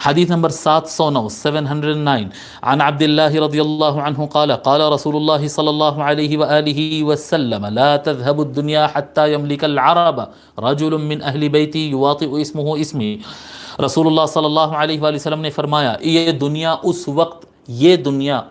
حدیث نمبر 709 709 عن عبد الله رضي الله عنه قال قال رسول الله صلى الله عليه وآله وسلم لا تذهب الدنيا حتى يملك العرب رجل من أهل بيتي يواطئ اسمه اسمي. رسول اللہ صلی اللہ علیہ وآلہ وسلم نے فرمایا یہ دنیا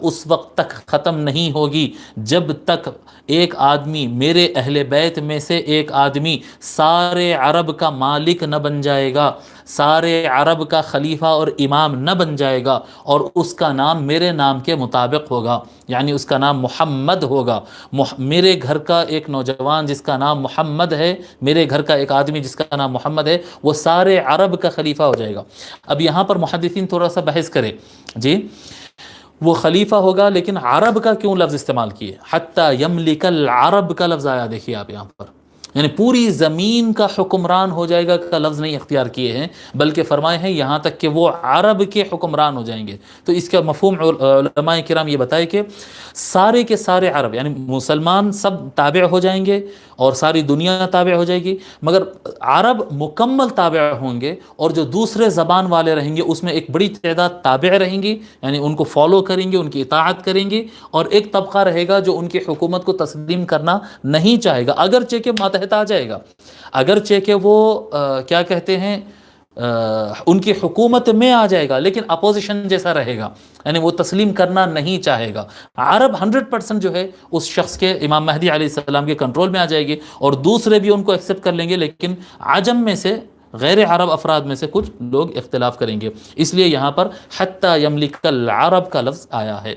اس وقت تک ختم نہیں ہوگی جب تک ایک آدمی، میرے اہل بیت میں سے ایک آدمی سارے عرب کا مالک نہ بن جائے گا، سارے عرب کا خلیفہ اور امام نہ بن جائے گا، اور اس کا نام میرے نام کے مطابق ہوگا، یعنی اس کا نام محمد ہوگا. میرے گھر کا ایک نوجوان جس کا نام محمد ہے، میرے گھر کا ایک آدمی جس کا نام محمد ہے، وہ سارے عرب کا خلیفہ ہو جائے گا. اب یہاں پر محدثین تھوڑا سا بحث کرے، جی وہ خلیفہ ہوگا لیکن عرب کا کیوں لفظ استعمال کیے؟ حتی یملک العرب کا لفظ آیا، دیکھیے آپ یہاں پر، یعنی پوری زمین کا حکمران ہو جائے گا کا لفظ نہیں اختیار کیے ہیں، بلکہ فرمائے ہیں یہاں تک کہ وہ عرب کے حکمران ہو جائیں گے. تو اس کا مفہوم علماء کرام یہ بتائے کہ سارے کے سارے عرب، یعنی مسلمان سب تابع ہو جائیں گے اور ساری دنیا تابع ہو جائے گی، مگر عرب مکمل تابع ہوں گے، اور جو دوسرے زبان والے رہیں گے اس میں ایک بڑی تعداد تابع رہیں گی، یعنی ان کو فالو کریں گے، ان کی اطاعت کریں گے، اور ایک طبقہ رہے گا جو ان کی حکومت کو تسلیم کرنا نہیں چاہے گا، اگرچہ کہ ماتحت آ جائے گا، اگرچہ کہ وہ کیا کہتے ہیں ان کی حکومت میں آ جائے گا، لیکن اپوزیشن جیسا رہے گا، یعنی وہ تسلیم کرنا نہیں چاہے گا. عرب 100% جو ہے اس شخص کے، امام مہدی علیہ السلام کے کنٹرول میں آ جائے گی، اور دوسرے بھی ان کو ایکسیپٹ کر لیں گے، لیکن عجم میں سے، غیر عرب افراد میں سے کچھ لوگ اختلاف کریں گے. اس لیے یہاں پر حتی یملک العرب کا لفظ آیا ہے.